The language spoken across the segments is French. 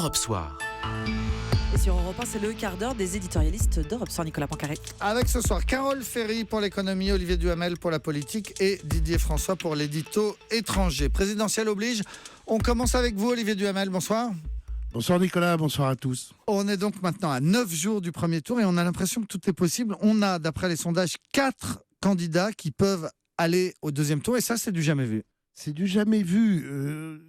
Europe Soir. Et sur Europe 1, c'est le quart d'heure des éditorialistes d'Europe Soir, Nicolas Poincaré. Avec ce soir, Carole Ferry pour l'économie, Olivier Duhamel pour la politique et Didier François pour l'édito étranger. Présidentielle oblige. On commence avec vous, Olivier Duhamel. Bonsoir. Bonsoir Nicolas, bonsoir à tous. On est donc maintenant à 9 jours du premier tour et on a l'impression que tout est possible. On a, d'après les sondages, 4 candidats qui peuvent aller au deuxième tour et ça, c'est du jamais vu. C'est du jamais vu.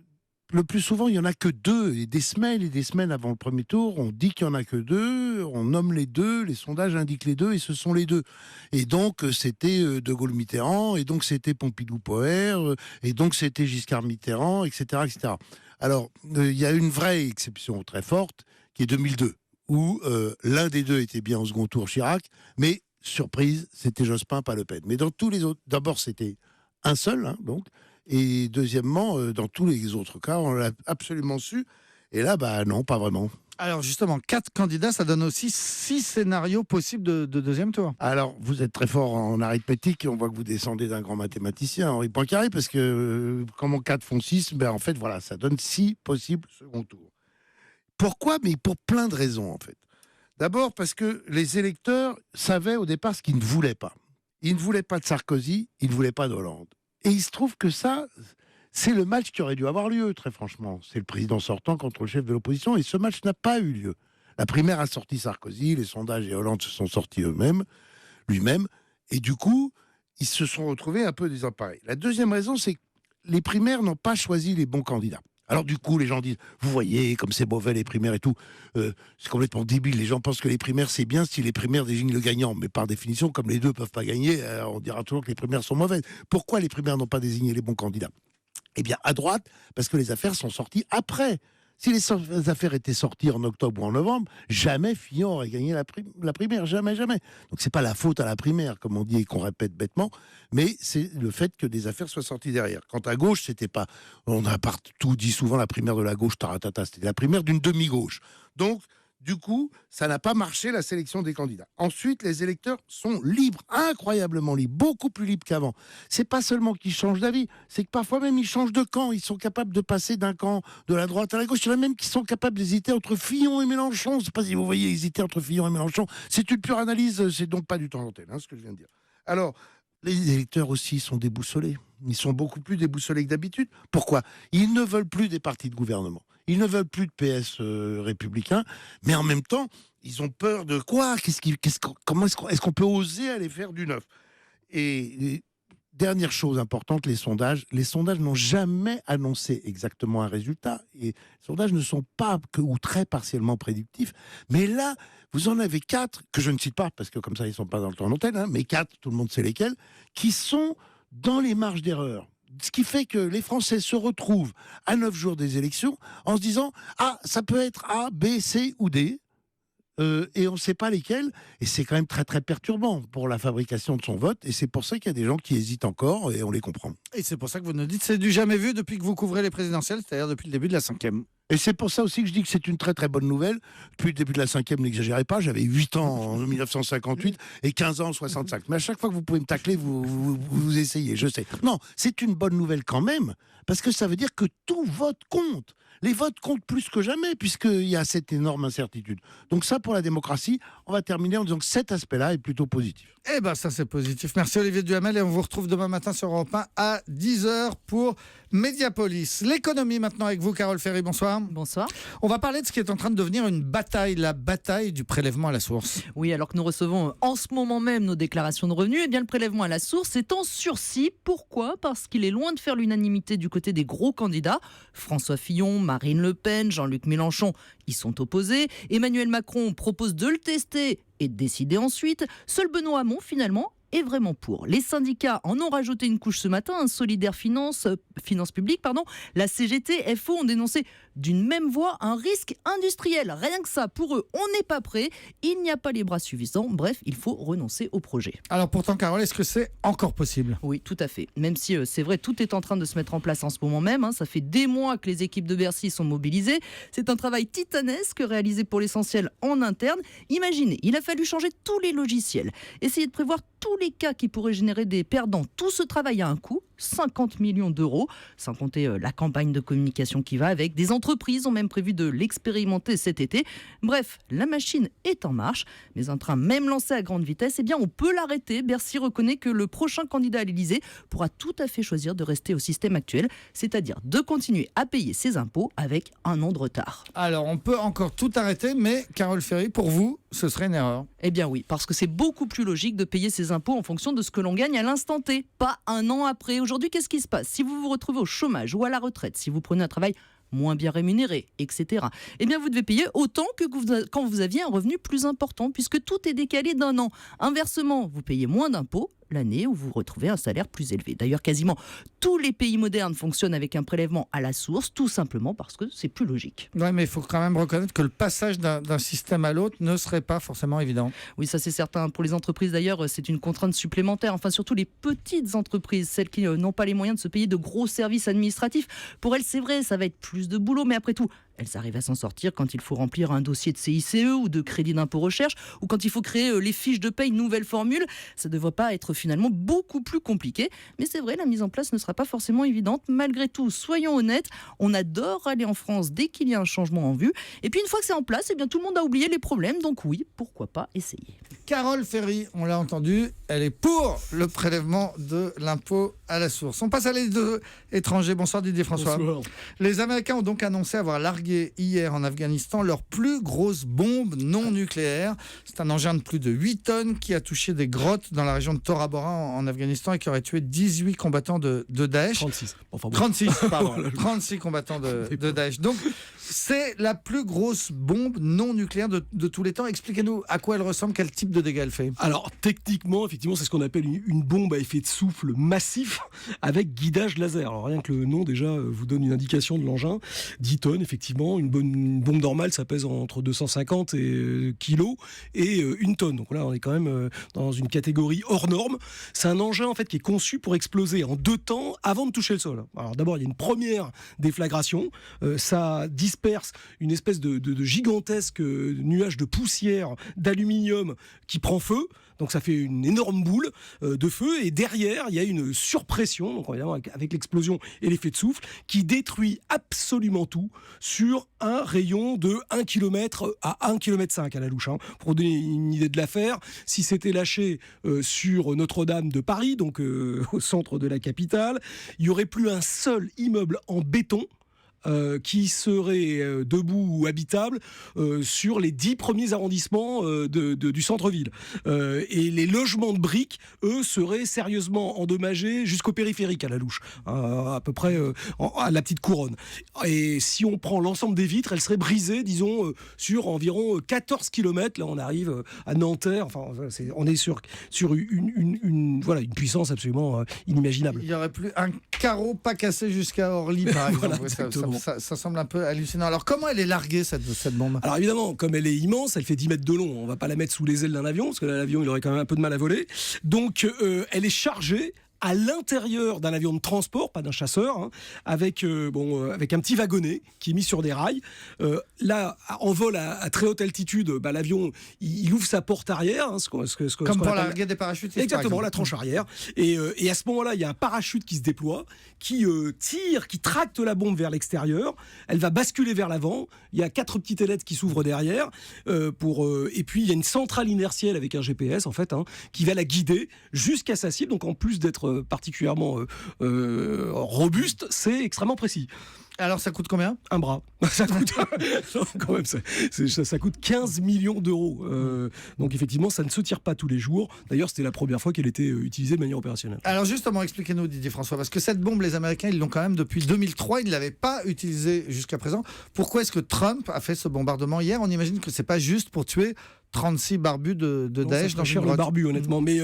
Le plus souvent, il n'y en a que 2. Et des semaines avant le premier tour, on dit qu'il n'y en a que 2, on nomme les 2, les sondages indiquent les 2 et ce sont les 2. Et donc, c'était De Gaulle-Mitterrand, et donc c'était Pompidou-Poher, et donc c'était Giscard-Mitterrand, etc., etc. Alors, il y a une vraie exception très forte, qui est 2002, où l'un des 2 était bien au second tour, Chirac, mais, surprise, c'était Jospin, pas Le Pen. Mais dans tous les autres, d'abord, c'était un seul, donc, et deuxièmement, dans tous les autres cas, on l'a absolument su, et là, non, pas vraiment. Alors justement, 4 candidats, ça donne aussi 6 scénarios possibles de deuxième tour. Alors, vous êtes très fort en arithmétique, et on voit que vous descendez d'un grand mathématicien, Henri Poincaré, parce que comment 4 font 6, en fait, voilà, ça donne 6 possibles second tours. Pourquoi ? Mais pour plein de raisons, en fait. D'abord, parce que les électeurs savaient au départ ce qu'ils ne voulaient pas. Ils ne voulaient pas de Sarkozy, ils ne voulaient pas d'Hollande. Et il se trouve que ça, c'est le match qui aurait dû avoir lieu, très franchement. C'est le président sortant contre le chef de l'opposition, et ce match n'a pas eu lieu. La primaire a sorti Sarkozy, les sondages et Hollande se sont sortis lui-même, et du coup, ils se sont retrouvés un peu désemparés. La deuxième raison, c'est que les primaires n'ont pas choisi les bons candidats. Alors du coup, les gens disent, vous voyez, comme c'est mauvais les primaires et tout, c'est complètement débile. Les gens pensent que les primaires, c'est bien si les primaires désignent le gagnant. Mais par définition, comme les deux peuvent pas gagner, on dira toujours que les primaires sont mauvaises. Pourquoi les primaires n'ont pas désigné les bons candidats ? Eh bien, à droite, parce que les affaires sont sorties après. Si les affaires étaient sorties en octobre ou en novembre, jamais Fillon aurait gagné la primaire. Jamais, jamais. Donc, c'est pas la faute à la primaire, comme on dit et qu'on répète bêtement, mais c'est le fait que des affaires soient sorties derrière. Quant à gauche, c'était pas... On a partout dit souvent la primaire de la gauche, taratata, c'était la primaire d'une demi-gauche. Donc, du coup, ça n'a pas marché, la sélection des candidats. Ensuite, les électeurs sont libres, incroyablement libres, beaucoup plus libres qu'avant. C'est pas seulement qu'ils changent d'avis, c'est que parfois même ils changent de camp. Ils sont capables de passer d'un camp de la droite à la gauche. Il y en a même qui sont capables d'hésiter entre Fillon et Mélenchon. Je ne sais pas si vous voyez hésiter entre Fillon et Mélenchon. C'est une pure analyse, c'est donc pas du temps d'antenne, ce que je viens de dire. Alors, les électeurs aussi sont déboussolés. Ils sont beaucoup plus déboussolés que d'habitude. Pourquoi ? Ils ne veulent plus des partis de gouvernement. Ils ne veulent plus de PS républicains, mais en même temps, ils ont peur de quoi ? Comment est-ce qu'on peut oser aller faire du neuf ? Et dernière chose importante, les sondages n'ont jamais annoncé exactement un résultat. Et les sondages ne sont pas ou très partiellement prédictifs. Mais là, vous en avez 4, que je ne cite pas, parce que comme ça, ils ne sont pas dans le temps d'antenne, mais 4, tout le monde sait lesquels, qui sont dans les marges d'erreur. Ce qui fait que les Français se retrouvent à 9 jours des élections en se disant « Ah, ça peut être A, B, C ou D ». Et on ne sait pas lesquels, et c'est quand même très très perturbant pour la fabrication de son vote, et c'est pour ça qu'il y a des gens qui hésitent encore, et on les comprend. Et c'est pour ça que vous nous dites c'est du jamais vu depuis que vous couvrez les présidentielles, c'est-à-dire depuis le début de la 5e. Et c'est pour ça aussi que je dis que c'est une très très bonne nouvelle. Depuis le début de la 5e, n'exagérez pas, j'avais 8 ans en 1958 et 15 ans en 65. Mais à chaque fois que vous pouvez me tacler, vous essayez, je sais. Non, c'est une bonne nouvelle quand même, parce que ça veut dire que tout vote compte. Les votes comptent plus que jamais, puisqu'il y a cette énorme incertitude. Donc ça, pour la démocratie, on va terminer en disant que cet aspect-là est plutôt positif. Eh bien, ça c'est positif. Merci Olivier Duhamel et on vous retrouve demain matin sur Europe 1 à 10h pour Mediapolis. L'économie maintenant avec vous, Carole Ferry, bonsoir. Bonsoir. On va parler de ce qui est en train de devenir une bataille, la bataille du prélèvement à la source. Oui, alors que nous recevons en ce moment même nos déclarations de revenus, eh bien le prélèvement à la source est en sursis. Pourquoi ? Parce qu'il est loin de faire l'unanimité du côté des gros candidats. François Fillon, Marine Le Pen, Jean-Luc Mélenchon y sont opposés. Emmanuel Macron propose de le tester et de décider ensuite. Seul Benoît Hamon, finalement, est vraiment pour. Les syndicats en ont rajouté une couche ce matin, Solidaire Finance publique, la CGT, FO ont dénoncé d'une même voix un risque industriel. Rien que ça, pour eux, on n'est pas prêt, il n'y a pas les bras suffisants, bref, il faut renoncer au projet. Alors pourtant, Carole, est-ce que c'est encore possible ? Oui, tout à fait. Même si c'est vrai, tout est en train de se mettre en place en ce moment même, ça fait des mois que les équipes de Bercy sont mobilisées. C'est un travail titanesque réalisé pour l'essentiel en interne. Imaginez, il a fallu changer tous les logiciels, essayer de prévoir tous les cas qui pourraient générer des perdants. Tout ce travail a un coût, 50 millions d'euros, sans compter la campagne de communication qui va avec. Des entreprises ont même prévu de l'expérimenter cet été. Bref, la machine est en marche, mais un train même lancé à grande vitesse, eh bien on peut l'arrêter. Bercy reconnaît que le prochain candidat à l'Élysée pourra tout à fait choisir de rester au système actuel, c'est-à-dire de continuer à payer ses impôts avec un an de retard. Alors, on peut encore tout arrêter, mais Carole Ferry, pour vous, ce serait une erreur. Eh bien oui, parce que c'est beaucoup plus logique de payer ses impôts en fonction de ce que l'on gagne à l'instant T, pas un an après. Aujourd'hui, qu'est-ce qui se passe? Si vous vous retrouvez au chômage ou à la retraite, si vous prenez un travail moins bien rémunéré, etc., eh bien vous devez payer autant que quand vous aviez un revenu plus important, puisque tout est décalé d'un an. Inversement, vous payez moins d'impôts l'année où vous retrouvez un salaire plus élevé. D'ailleurs, quasiment tous les pays modernes fonctionnent avec un prélèvement à la source, tout simplement parce que c'est plus logique. Oui, mais il faut quand même reconnaître que le passage d'un système à l'autre ne serait pas forcément évident. Oui, ça c'est certain. Pour les entreprises d'ailleurs, c'est une contrainte supplémentaire. Enfin, surtout les petites entreprises, celles qui n'ont pas les moyens de se payer de gros services administratifs. Pour elles, c'est vrai, ça va être plus de boulot, mais après tout, elles arrivent à s'en sortir quand il faut remplir un dossier de CICE ou de crédit d'impôt recherche, ou quand il faut créer les fiches de paye nouvelle formule. Ça ne devrait pas être finalement beaucoup plus compliqué. Mais c'est vrai, la mise en place ne sera pas forcément évidente. Malgré tout, soyons honnêtes, on adore aller en France dès qu'il y a un changement en vue. Et puis une fois que c'est en place, eh bien, tout le monde a oublié les problèmes. Donc oui, pourquoi pas essayer. Carole Ferry, on l'a entendu, elle est pour le prélèvement de l'impôt à la source. On passe à l'aide étrangers. Bonsoir Didier François. Bonsoir. Les Américains ont donc annoncé avoir largué hier en Afghanistan leur plus grosse bombe non nucléaire. C'est un engin de plus de 8 tonnes qui a touché des grottes dans la région de Tora Bora en Afghanistan et qui aurait tué 18 combattants de Daesh. 36. Enfin, bon. 36, pardon. 36 combattants de Daesh. Donc, c'est la plus grosse bombe non nucléaire de tous les temps. Expliquez-nous à quoi elle ressemble, quel type de dégâts elle fait. Alors, techniquement, effectivement, c'est ce qu'on appelle une bombe à effet de souffle massif avec guidage laser. Alors, rien que le nom, déjà, vous donne une indication de l'engin. 10 tonnes, effectivement. Une bombe normale, ça pèse entre 250 kilos et 1 tonne. Donc là, on est quand même dans une catégorie hors norme. C'est un engin, en fait, qui est conçu pour exploser en 2 temps avant de toucher le sol. Alors, d'abord, il y a une première déflagration. Ça disperse une espèce de gigantesque nuage de poussière d'aluminium qui prend feu. Donc ça fait une énorme boule de feu et derrière il y a une surpression, donc évidemment avec l'explosion et l'effet de souffle, qui détruit absolument tout sur un rayon de 1 km à 1,5 km à la louche. Pour donner une idée de l'affaire, si c'était lâché sur Notre-Dame de Paris, donc au centre de la capitale, il n'y aurait plus un seul immeuble en béton qui serait debout ou habitable sur les 10 premiers arrondissements du centre-ville. Et les logements de briques, eux, seraient sérieusement endommagés jusqu'au périphérique à la louche, à peu près à la petite couronne. Et si on prend l'ensemble des vitres, elles seraient brisées, disons, sur environ 14 km. Là, on arrive à Nanterre. Enfin, on est sur une puissance absolument inimaginable. Il n'y aurait plus un carreau pas cassé jusqu'à Orly, par exemple. Voilà, ça semble un peu hallucinant. Alors, comment elle est larguée, cette bombe? Alors évidemment, comme elle est immense, elle fait 10 mètres de long. On ne va pas la mettre sous les ailes d'un avion, parce que là, l'avion, il aurait quand même un peu de mal à voler. Donc, elle est chargée à l'intérieur d'un avion de transport, pas d'un chasseur, avec un petit wagonnet qui est mis sur des rails. Là, en vol à très haute altitude, l'avion, il ouvre sa porte arrière. Comme pour larguer des parachutistes. Exactement, la tranche arrière. Et à ce moment-là, il y a un parachute qui se déploie, qui tire, qui tracte la bombe vers l'extérieur. Elle va basculer vers l'avant. Il y a 4 petites ailettes qui s'ouvrent derrière. Et puis, il y a une centrale inertielle avec un GPS, en fait, qui va la guider jusqu'à sa cible. Donc, en plus d'être particulièrement robuste, c'est extrêmement précis. Alors, ça coûte combien? Un bras. Ça coûte, quand même, ça coûte 15 millions d'euros. Donc, effectivement, ça ne se tire pas tous les jours. D'ailleurs, c'était la première fois qu'elle était utilisée de manière opérationnelle. Alors, justement, expliquez-nous, Didier François, parce que cette bombe, les Américains, ils l'ont quand même depuis 2003. Ils ne l'avaient pas utilisée jusqu'à présent. Pourquoi est-ce que Trump a fait ce bombardement hier? On imagine que ce n'est pas juste pour tuer 36 barbus de Daesh dans cher une le grotte. barbu, honnêtement. Mais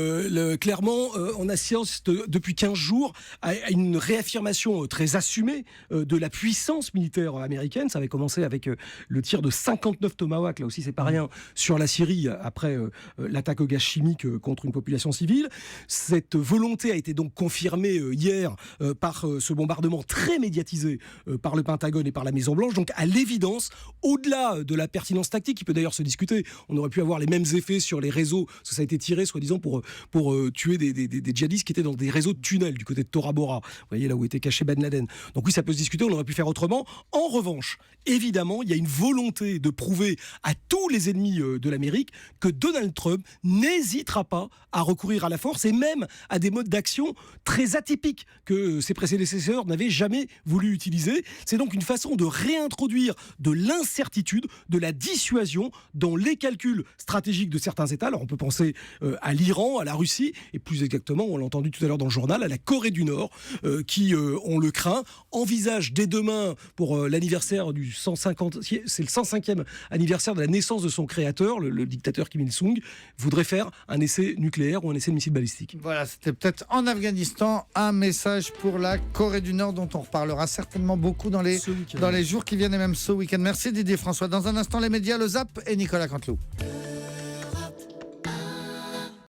clairement, on assiste depuis 15 jours à une réaffirmation très assumée de la puissance militaire américaine. Ça avait commencé avec le tir de 59 Tomahawk, là aussi c'est pas rien, sur la Syrie après l'attaque au gaz chimique contre une population civile. Cette volonté a été donc confirmée hier par ce bombardement très médiatisé par le Pentagone et par la Maison-Blanche. Donc à l'évidence, au-delà de la pertinence tactique, qui peut d'ailleurs se discuter, on aurait pu avoir les mêmes effets sur les réseaux, parce que ça a été tiré soi-disant pour tuer des djihadistes qui étaient dans des réseaux de tunnels du côté de Tora Bora, vous voyez là où était caché Ben Laden. Donc oui, ça peut se discuter, on aurait pu faire autrement. En revanche, évidemment, il y a une volonté de prouver à tous les ennemis de l'Amérique que Donald Trump n'hésitera pas à recourir à la force et même à des modes d'action très atypiques que ses prédécesseurs n'avaient jamais voulu utiliser. C'est donc une façon de réintroduire de l'incertitude, de la dissuasion dans les calculs stratégiques de certains États. Alors on peut penser à l'Iran, à la Russie, et plus exactement, on l'a entendu tout à l'heure dans le journal, à la Corée du Nord, qui, on le craint, envisage dès demain, pour l'anniversaire du 150, c'est le 105e anniversaire de la naissance de son créateur, le dictateur Kim Il-sung, voudrait faire un essai nucléaire ou un essai de missile balistique. Voilà, c'était peut-être en Afghanistan un message pour la Corée du Nord dont on reparlera certainement beaucoup dans les jours qui viennent et même ce week-end. Merci Didier François. Dans un instant, les médias, le ZAP et Nicolas Canteloup.